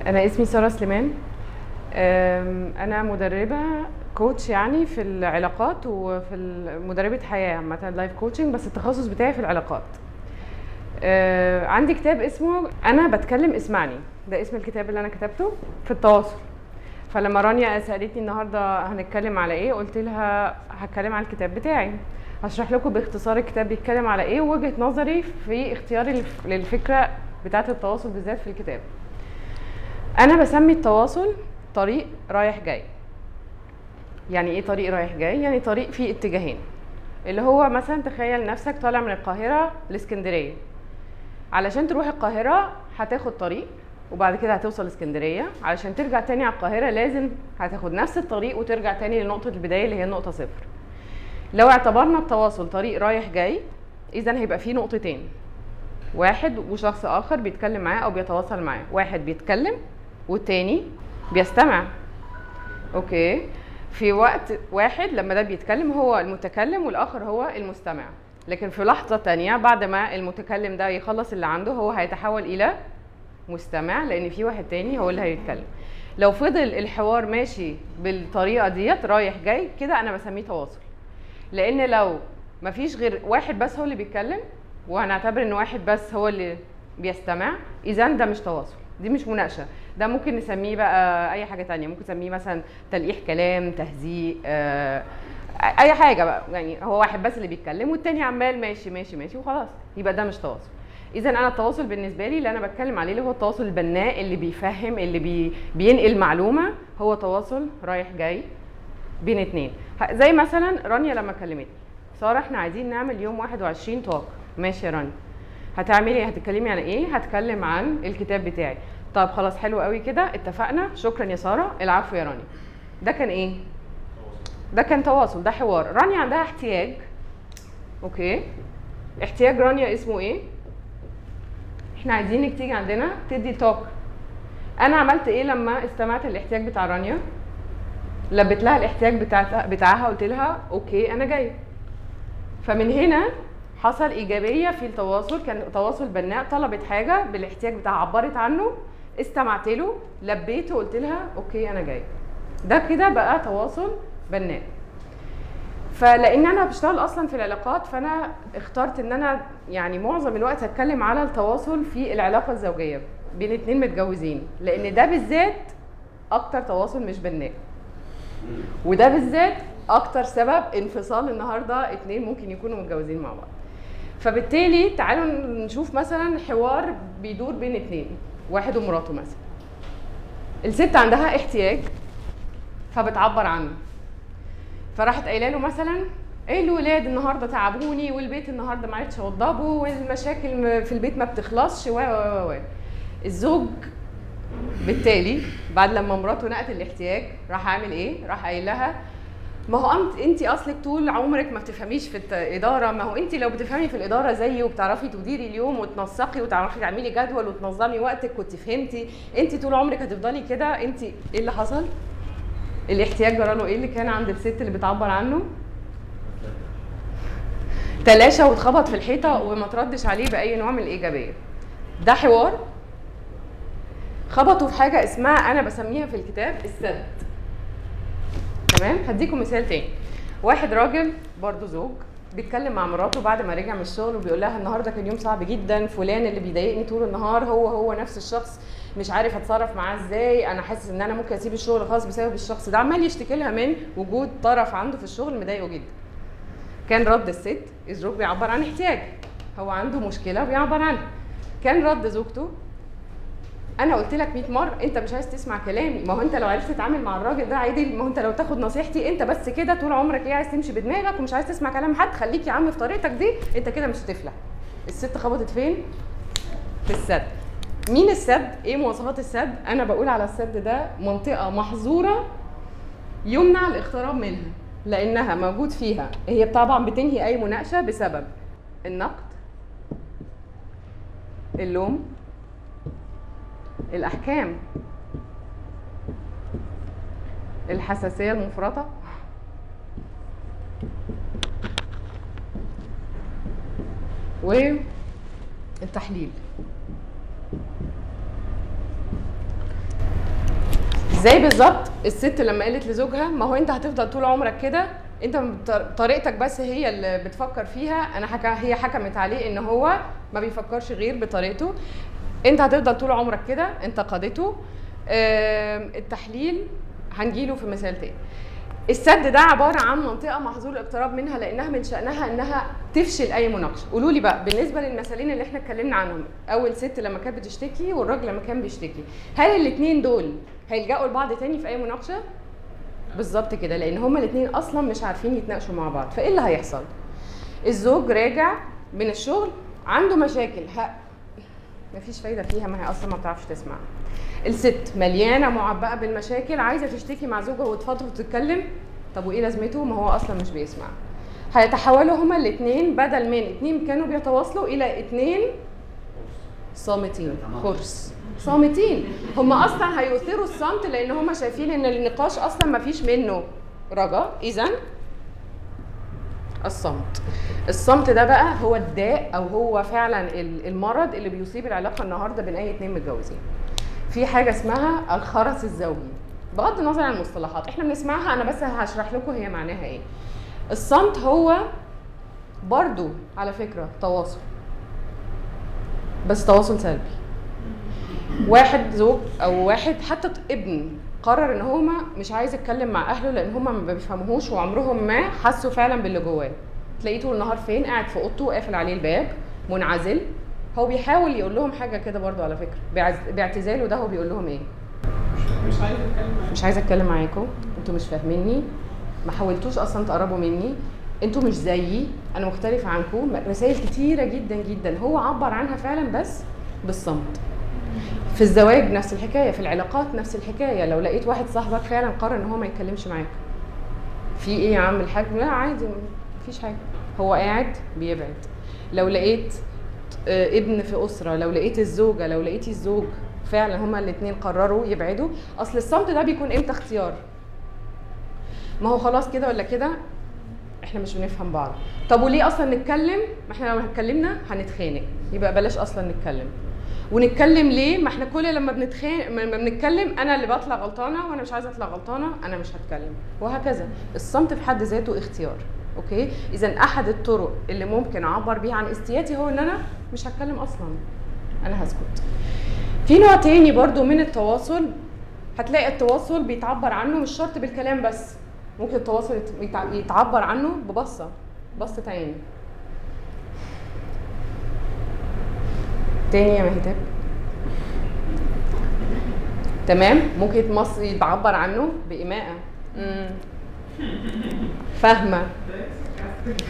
أنا اسمي سارة سليمان. أنا مدربة كوتش يعني في العلاقات وفي مدربة حياة عامة لايف كوتشنج، بس التخصص بتاعي في العلاقات. عندي كتاب اسمه أنا بتكلم اسمعني، ده اسم الكتاب اللي أنا كتبته في التواصل. فلما رانيا سألتني النهاردة هنتكلم على ايه، قلت لها هتكلم على الكتاب بتاعي، هشرح لكم باختصار الكتاب بيتكلم على ايه ووجهة نظري في اختياري للفكرة بتاعة التواصل بالذات في الكتاب. انا بسمي التواصل طريق رايح جاي. يعني ايه طريق رايح جاي؟ يعني طريق فيه اتجاهين، اللي هو مثلا تخيل نفسك طالع من القاهرة لاسكندرية. علشان تروح القاهرة هتاخد طريق، وبعد كده هتوصل اسكندرية. علشان ترجع تاني على القاهرة لازم هتاخد نفس الطريق وترجع تاني لنقطة البداية اللي هي النقطة صفر. لو اعتبرنا التواصل طريق رايح جاي، اذا هيبقى فيه نقطتين، واحد وشخص اخر بيتكلم معاه او بيتواصل معاه. واحد بيتكلم والتاني بيستمع. اوكي، في وقت واحد لما ده بيتكلم هو المتكلم والاخر هو المستمع، لكن في لحظة تانية بعد ما المتكلم ده يخلص اللي عنده هو هيتحول الى مستمع، لان في واحد تاني هو اللي هيتكلم. لو فضل الحوار ماشي بالطريقة ديت رايح جاي كده انا بسميه تواصل. لان لو مفيش غير واحد بس هو اللي بيتكلم وهنعتبر ان واحد بس هو اللي بيستمع، اذا ده مش تواصل، دي مش مناقشه. ده ممكن نسميه بقى اي حاجه تانية، ممكن نسميه مثلا تلقيح كلام، تهزيء، اي حاجه بقى. يعني هو واحد بس اللي بيتكلم والتاني عمال ماشي ماشي ماشي وخلاص، يبقى ده مش تواصل. اذا انا التواصل بالنسبه لي اللي انا بتكلم عليه اللي هو التواصل البناء، اللي بيفهم، اللي بينقل معلومه، هو تواصل رايح جاي بين اتنين. زي مثلا رانيا لما كلمتني، ساره احنا عايزين نعمل يوم 21 طاقه. ماشي يا رانيا، هتعملي هتتكلمي عن ايه؟ هتكلم عن الكتاب بتاعي. طب خلاص حلو قوي كده، اتفقنا، شكرا يا ساره، العفو يا رانيا. ده كان ايه؟ ده كان تواصل، ده حوار. رانيا عندها احتياج. اوكي، احتياج رانيا اسمه ايه؟ احنا عايزينك تيجي عندنا تدي توك. انا عملت ايه لما استمعت الاحتياج بتاع رانيا؟ لبت لها الاحتياج بتاعها، قلت لها اوكي انا جاي. فمن هنا حصل ايجابيه في التواصل، كان تواصل بناء. طلبت حاجه بالاحتياج بتاعها، عبرت عنه، استمعت له، لبيته، قلت لها اوكي انا جاي. ده كده بقى تواصل بناء. فلان انا بشتغل اصلا في العلاقات، فانا اخترت ان انا يعني معظم الوقت هتكلم على التواصل في العلاقه الزوجيه بين اتنين متجوزين، لان ده بالذات اكتر تواصل مش بناء، وده بالذات اكتر سبب انفصال النهارده اتنين ممكن يكونوا متجوزين مع بعض. فبالتالي تعالوا نشوف مثلا حوار بيدور بين اتنين، واحد ومراته مثلا. الست عندها احتياج فبتعبر عنه، فراحت قايله له مثلا ايه، الولاد النهارده تعبوني، والبيت النهارده ما عرفتش اوضبه، والمشاكل في البيت ما بتخلصش و الزوج بالتالي بعد لما مراته نقت الاحتياج راح عامل ايه؟ راح قايل لها ما هو انت اصلك طول عمرك ما بتفهميش في الاداره، ما هو انت لو بتفهمي في الاداره زيي وبتعرفي تديري اليوم وتنسقي وتعرفي تعملي جدول وتنظمي وقتك كنت فهمتي، انت طول عمرك هتفضلي كده. انت ايه اللي حصل؟ الاحتياج جرى له ايه اللي كان عند الست اللي بتعبر عنه؟ تلاشى واتخبط في الحيطه وما تردش عليه باي نوع من الايجابيه. ده حوار. خبطوا في حاجه اسمها، انا بسميها في الكتاب السد. تمام؟ هديكم مثال تاني. واحد راجل برضو زوج بيتكلم مع مراته بعد ما رجع من الشغل، وبيقول لها النهارده كان يوم صعب جدا، فلان اللي بيضايقني طول النهار هو نفس الشخص، مش عارف اتصرف معاه ازاي، انا حاسس ان انا ممكن اسيب الشغل خالص بسبب الشخص ده. عمال يشتكي لها من وجود طرف عنده في الشغل مضايقه جدا. كان رد الست، الزوج بيعبر عن احتياج، هو عنده مشكله بيعبر عنها. كان رد زوجته، انا قلت لك 100 مره انت مش عايز تسمع كلامي، ما هو انت لو عرفت تتعامل مع الراجل ده عادي، ما هو انت لو تاخد نصيحتي انت بس كده طول عمرك ايه، عايز تمشي بدماغك ومش عايز تسمع كلام حد، خليك يا عم في طريقتك دي، انت كده مش هتفلح. الست خبطت فين؟ في السد. مين السد؟ ايه مواصفات السد؟ انا بقول على السد ده منطقه محظوره يمنع الاقتراب منها، لانها موجود فيها، هي طبعا بتنهي اي مناقشه بسبب النقد، اللوم، الأحكام، الحساسية المفرطة، والتحليل. زي بالظبط الست لما قالت لزوجها ما هو انت هتفضل طول عمرك كده، انت طريقتك بس هي اللي بتفكر فيها، هي حكمت عليه ان هو ما بيفكرش غير بطريقته، انت هتفضل طول عمرك كده، انتقدته. التحليل هنجيله في مثال تاني. السد ده عباره عن منطقه محظور الاقتراب منها لانها من شانها انها تفشل اي مناقشه. قولوا لي بقى بالنسبه للمثالين اللي احنا اتكلمنا عنهم، اول ست لما كانت بتشتكي والراجل لما كان بيشتكي، هل الاثنين دول هيلجأوا لبعض تاني في اي مناقشه؟ بالظبط كده، لان هما الاثنين اصلا مش عارفين يتناقشوا مع بعض. فايه اللي هيحصل؟ الزوج راجع من الشغل عنده مشاكل، مفيش فايده فيها، ما هي اصلا ما بتعرفش تسمع. الست مليانه معبأه بالمشاكل، عايزه تشتكي مع زوجها وتفضفض وتتكلم، طب وايه لازمته؟ ما هو اصلا مش بيسمع. هيتحولوا هما الاثنين بدل من اثنين كانوا بيتواصلوا الى اثنين صامتين، خرس صامتين. هما اصلا هيؤثروا الصمت لان هما شايفين ان النقاش اصلا ما فيش منه رجاء. اذا الصمت ده بقى هو الداء، او هو فعلا المرض اللي بيصيب العلاقه النهارده بين اي اتنين متجوزين. في حاجه اسمها الخرس الزوجي، بغض النظر عن المصطلحات احنا بنسمعها، انا بس هشرح لكم هي معناها ايه. الصمت هو برضو على فكره تواصل، بس تواصل سلبي. واحد زوج او واحد حتى ابن قرر ان هو مش عايز يتكلم مع اهله لان هم ما بيفهموهوش وعمرهم ما حسوا فعلا باللي جواه. تلاقيه طول النهار فين؟ قاعد في اوضته وقافل عليه الباب، منعزل. هو بيحاول يقول لهم حاجه كده برضو على فكره، باعتزاله ده هو بيقول لهم ايه؟ مش عايز اتكلم معاكم، انتوا مش فاهميني، ما حاولتوش اصلا تقربوا مني، انتوا مش زيي، انا مختلف عنكم. رسائل كتيره جدا جدا هو عبر عنها فعلا بس بالصمت. في الزواج نفس الحكايه، في العلاقات نفس الحكايه. لو لقيت واحد صاحبك فعلا قرر ان هو ما يتكلمش معاك، في ايه يا عم الحاج؟ لا عادي مفيش حاجه، هو قاعد بيبعد. لو لقيت ابن في اسره، لو لقيت الزوجه، لو لقيتي الزوج فعلا هما الاثنين قرروا يبعدوا، اصل الصمت ده بيكون امتى اختيار؟ ما هو خلاص كده ولا كده احنا مش بنفهم بعض. طب وليه اصلا نتكلم؟ ما احنا لو اتكلمنا هنتخانق، يبقى بلاش اصلا نتكلم. ونتكلم ليه؟ ما احنا كل لما بنتكلم انا اللي بطلع غلطانه وانا مش عايزه اطلع غلطانه، انا مش هتكلم، وهكذا. الصمت في حد ذاته اختيار. اوكي؟ اذا احد الطرق اللي ممكن اعبر بيها عن استياتي هو ان انا مش هتكلم اصلا، انا هسكت. في نوع تاني برضو من التواصل، هتلاقي التواصل بيتعبر عنه مش شرط بالكلام بس، ممكن التواصل يتعبر عنه بصة عين. تاني يا مهتاب. تمام. ممكن يتعبر عنه بإيماءة. فاهمة.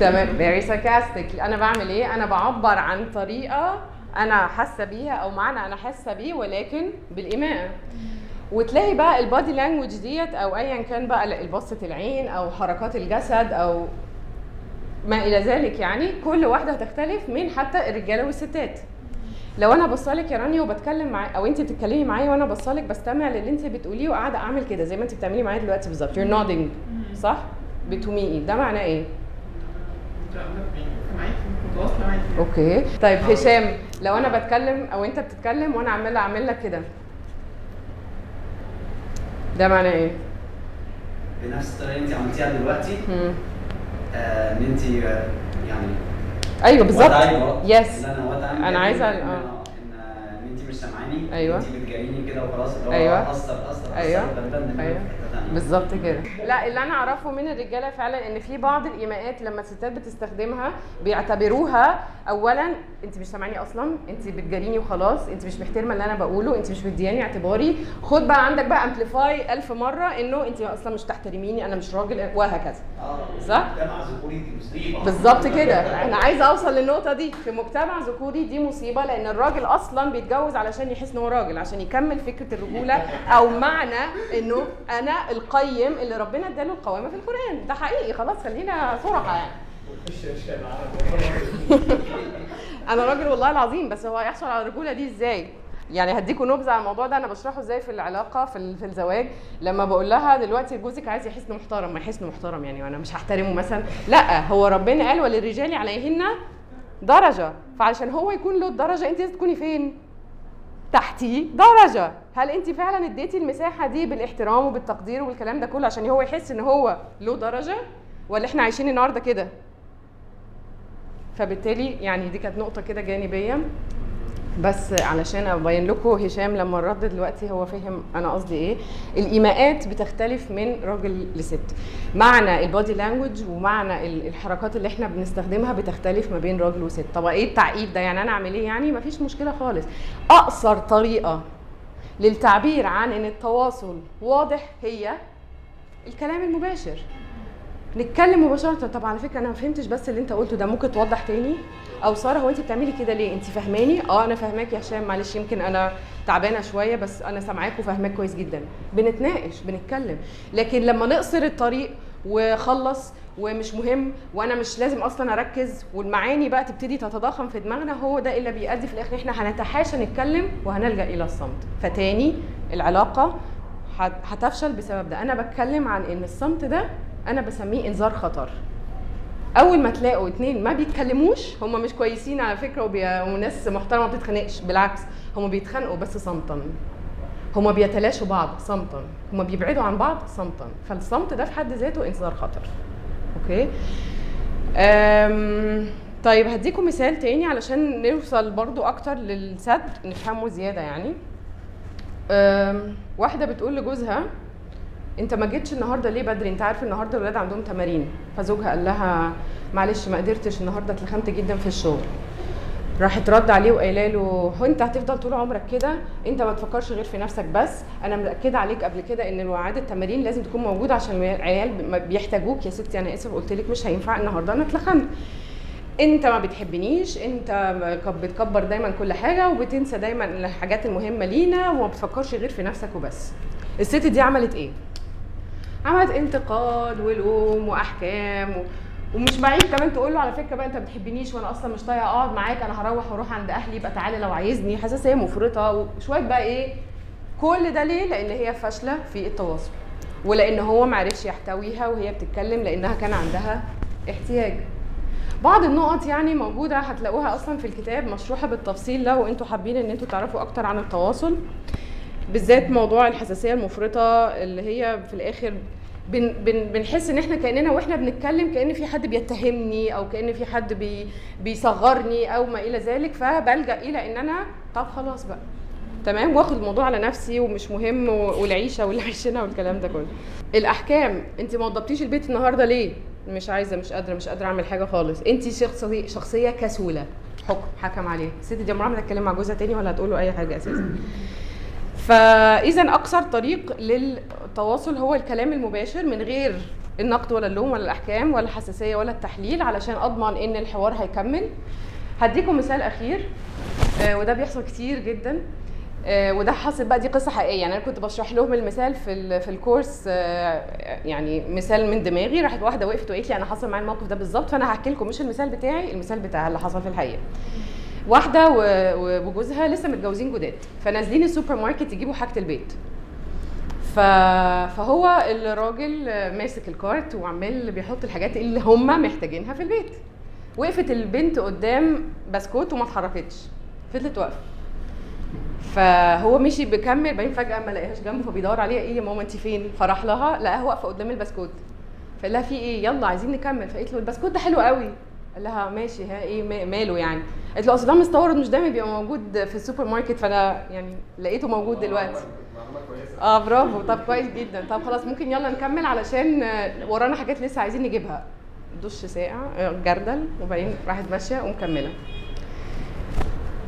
تمام. very sarcastic. انا بعمل ايه؟ انا بعبر عن طريقة انا حاسة بيها او معنى انا حاسة بيه ولكن بالإيماءة. وتلاقي بقى البادي لانجوج ديت او ايا كان بقى البصة العين او حركات الجسد او ما الى ذلك، يعني كل واحدة هتختلف من حتى الرجالة والستات. لو انا بصالك يا رانيا وبتكلم معاك، او انت بتتكلمي معايا وانا بصالك بستمع للي انت بتقوليه وقاعده اعمل كده زي ما انت بتعملي معايا دلوقتي بالظبط، you're nodding صح؟ بتومي، ده معناه ايه؟ اوكي. طيب هشام، لو انا بتكلم او انت بتتكلم وانا عماله اعمل لك كده، ده معناه ايه؟ بنفس الطريقه اللي انت عملتيها دلوقتي، ان انت يعني ايوه بالظبط. يس. انا عايزه ان انت مش سامعاني، ايوه انت بتجاريني كده وخلاص، اللي هو ايوه اثر ايوه ايوه بالظبط كده. لا، اللي انا اعرفه من الرجاله فعلا ان في بعض الايماءات لما الستات بتستخدمها بيعتبروها اولا انت مش سامعاني اصلا، انت بتجاريني وخلاص، انت مش محترمه اللي انا بقوله، انت مش مدياني اعتباري، خد بقى عندك بقى امبليفاي 1000 مره انه انت اصلا مش تحترميني، انا مش راجل، وهكذا. صح؟ مجتمع ذكوري دي مصيبه. بالظبط كده. انا عايزه اوصل للنقطه دي. في مجتمع ذكوري دي مصيبه، لان الراجل اصلا بيتجوز علشان يحس ان هو راجل، عشان يكمل فكره الرجوله او معنى انه انا القيم اللي ربنا اداله القوامه في القران. ده حقيقي، خلاص خلينا صراحه يعني. انا راجل والله العظيم، بس هو هيحصل على الرجوله دي ازاي؟ يعني هديكوا نبذه على الموضوع ده، انا بشرحه ازاي في العلاقه في الزواج. لما بقول لها دلوقتي جوزك عايز يحس انه محترم، ما يحس انه محترم يعني وانا مش هحترمه مثلا، لا، هو ربنا قال وللرجال عليهن درجه، فعشان هو يكون له الدرجه انت لازم تكوني فين؟ تحتيه درجه. هل انت فعلا اديتي المساحه دي بالاحترام وبالتقدير والكلام ده كله عشان هو يحس ان هو له درجه، ولا احنا عايشين النهارده كده؟ فبالتالي يعني دي كانت نقطه كده جانبيه بس علشان ابين لكم. هشام لما رد دلوقتي هو فهم انا قصدي ايه. الايماءات بتختلف من راجل لست، معنى البودي لانجوج ومعنى الحركات اللي احنا بنستخدمها بتختلف ما بين راجل وست. طب ايه التعقيد ده؟ يعني انا اعمل ايه؟ يعني مفيش مشكله خالص. اقصر طريقه للتعبير عن ان التواصل واضح هي الكلام المباشر، نتكلم مباشره. طب على فكره انا ما فهمتش بس اللي انت قلته ده، ممكن توضح تاني؟ او ساره هو انت بتعملي كده ليه؟ انت فاهماني؟ انا فاهماك يا هشام، معلش يمكن انا تعبانه شويه بس انا سامعاك وفاهماك كويس جدا. بنتناقش بنتكلم. لكن لما نقصر الطريق وخلص ومش مهم وانا مش لازم اصلا اركز والمعاني بقى تبتدي تتضخم في دماغنا، هو ده اللي بيؤدي في الاخر احنا هنتحاشى نتكلم وهنلجا الى الصمت. فتاني العلاقه هتفشل بسبب ده. انا بتكلم عن ان الصمت ده انا بسميه انذار خطر. اول ما تلاقوا اتنين ما بيتكلموش، هم مش كويسين على فكره وناس محترمه ما بتتخانقش، بالعكس هم بيتخانقوا بس صمتا، هم بيتلاشوا بعض صمتا، هم بيبعدوا عن بعض صمتا. فالصمت ده في حد ذاته انذار خطر. اوكي. طيب هديكم مثال تاني علشان نوصل برضو اكتر للسد نفهمه زياده. يعني واحده بتقول لجوزها انت ما جيتش النهارده ليه بدري؟ انت عارف النهارده الولاد عندهم تمارين. فزوجها قال لها معلش ما قدرتش النهارده، اتلخمت جدا في الشغل. راحت رد عليه وقايله له هو انت هتفضل طول عمرك كده؟ انت ما تفكرش غير في نفسك بس. انا مأكده عليك قبل كده ان مواعيد التمارين لازم تكون موجوده عشان العيال بيحتاجوك. يا ستي انا اسف قلت لك مش هينفع النهارده، انا اتلخمت. انت ما بتحبنيش، انت بتكبر دايما كل حاجه وبتنسى دايما الحاجات المهمه لينا وما بتفكرش غير في نفسك وبس. الست دي عملت ايه؟ عملت انتقاد ولوم واحكام ومش بعيد كمان تقول له على فكره بقى انت ما بتحبنيش وانا اصلا مش طايقه اقعد معاك، انا هروح واروح عند اهلي، يبقى تعالى لو عايزني. حساسيه مفرطه وشويه بقى ايه. كل ده ليه؟ لان هي فاشله في التواصل، ولان هو ما عرفش يحتويها وهي بتتكلم لانها كان عندها احتياج. بعض النقط يعني موجوده هتلاقوها اصلا في الكتاب مشروحه بالتفصيل لو انتوا حابين ان انتوا تعرفوا اكتر عن التواصل، بالذات موضوع الحساسيه المفرطه اللي هي في الاخر بنحس ان احنا كاننا واحنا بنتكلم كان في حد بيتهمني او كان في حد بيصغرني او ما الى ذلك، فبلجأ الى ان انا طب خلاص بقى تمام واخد الموضوع على نفسي ومش مهم والعيشه واللي عايشينها والكلام ده كله. الاحكام، انت ما وضبتيش البيت النهارده ليه؟ مش عايزه، مش قادره اعمل حاجه خالص. انت شخصيه كسوله، حكم عليها. الست دي عمرها ما هتتكلم مع جوزها تاني ولا هتقول له اي حاجه اساسا. فاذا اقصر طريق للتواصل هو الكلام المباشر من غير النقد ولا اللوم ولا الاحكام ولا الحساسيه ولا التحليل علشان اضمن ان الحوار هيكمل. هديكم مثال اخير وده بيحصل كتير جدا وده حصل بقى، دي قصه حقيقيه. يعني انا كنت بشرح لهم المثال في الكورس يعني مثال من دماغي. راحت واحده وقفت وقالت لي انا حصل معايا الموقف ده بالظبط، فانا هحكي لكم مش المثال بتاعي، المثال بتاع اللي حصل في الحقيقه. واحده وجوزها لسه متجوزين جداد، فنازلين السوبر ماركت يجيبوا حاجه البيت. فهو الراجل ماسك الكارت وعمال بيحط الحاجات اللي هم محتاجينها في البيت. وقفت البنت قدام بسكوت وما اتحركتش، فضلت واقفه. فهو مشي بيكمل، بعدين فجاه ما لقاهاش جنبه فبيدور عليها، ايه يا ماما انت فين؟ فراح لها لقاها واقفه قدام البسكوت. فقال لها في ايه؟ يلا عايزين نكمل. فقالت له البسكوت ده حلو قوي. قال لها ماشي، ها ايه ماله يعني؟ قالت له اصل ده مستورد مش دايما بيبقى موجود في السوبر ماركت، فانا يعني لقيته موجود دلوقتي. برافو، طب كويس جدا. طب خلاص ممكن يلا نكمل علشان ورانا حاجات لسه عايزين نجيبها. دش ساقع جردل، وبعدين راحت ماشيه ومكمله.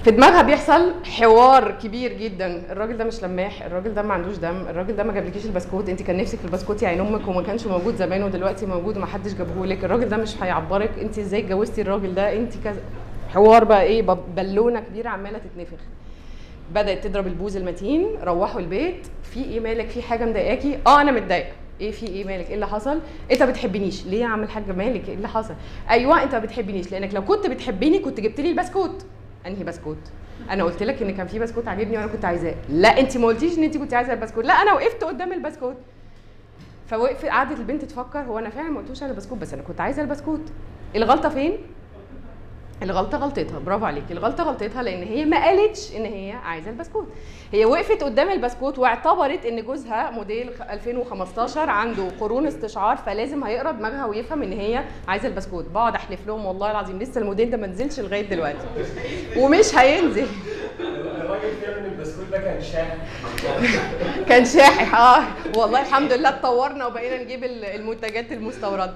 في دماغها بيحصل حوار كبير جدا. الراجل ده مش لماح، الراجل ده ما عندوش دم، الراجل ده ما جابلكيش البسكوت، انت كان نفسك في البسكوت يا عين امك وما كانش موجود زمان ودلوقتي موجود وما حدش جابهولك، الراجل ده مش هيعبرك، انت ازاي اتجوزتي الراجل ده، انت كذا. حوار بقى ايه، بالونه كبيره عماله تتنفخ. بدات تضرب البوز المتين. روحوا البيت، في ايه مالك؟ في حاجه مضايقاكي؟ انا متضايقه. ايه في ايه مالك؟ ايه اللي حصل؟ انت ما بتحبنيش ليه يا عم الحاج؟ مالك؟ ايه اللي حصل؟ ايوه انت ما بتحبنيش لانك لو كنت بتحبيني كنت جبت لي البسكوت. انهي بسكوت؟ انا قلت لك ان كان في بسكوت عاجبني وانا كنت عايزاه. لا انت ما قلتيش ان انت كنت عايزه البسكوت. لا انا وقفت قدام البسكوت. فوقف، قعدت البنت تفكر، هو انا فعلا ما قلتوش على البسكوت بس انا كنت عايزه البسكوت. الغلطه فين؟ الغلطه غلطتها، برافو عليكي، الغلطه غلطتها لان هي ما قالتش ان هي عايزه البسكوت. هي وقفت قدام البسكوت واعتبرت ان جوزها موديل 2015 عنده قرون استشعار، فلازم هيقرا دماغها ويفهم ان هي عايزه البسكوت. بقعد احلف لهم والله العظيم لسه الموديل ده ما نزلش لغايه دلوقتي ومش هينزل. الراجل بيعمل البسكوت ده كان شاحح. كان شاحح والله الحمد لله اتطورنا وبقينا نجيب المنتجات المستورده.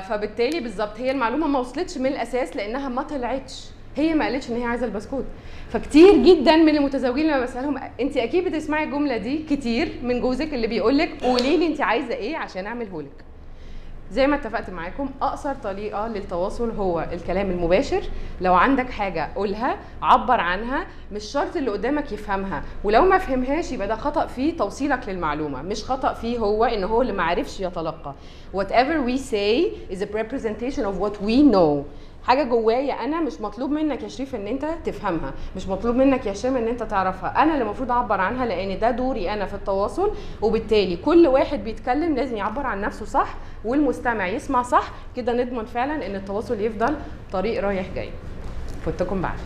فبالتالي بالظبط هي المعلومه ما وصلتش من الاساس لانها ما طلعتش، هي ما قالتش ان هي عايزه البسكوت. فكتير جدا من المتزوجين لما بسالهم انت اكيد بتسمعي الجمله دي كتير من جوزك اللي بيقول لك قولي لي انت عايزه ايه عشان اعمله لك. زي ما اتفقت معاكم اقصر طريقه للتواصل هو الكلام المباشر. لو عندك حاجه قولها، عبر عنها، مش شرط اللي قدامك يفهمها، ولو ما فهمهاش يبقى ده خطا فيه توصيلك للمعلومه، مش خطا فيه هو ان هو اللي ما عرفش يتلقى. whatever we say is a representation of what we know. حاجه جوايا انا، مش مطلوب منك يا شريف ان انت تفهمها، مش مطلوب منك يا هشام ان انت تعرفها، انا اللي المفروض اعبر عنها لان ده دوري انا في التواصل. وبالتالي كل واحد بيتكلم لازم يعبر عن نفسه صح والمستمع يسمع صح، كده نضمن فعلا ان التواصل يفضل طريق رايح جاي. فوتكم بعد.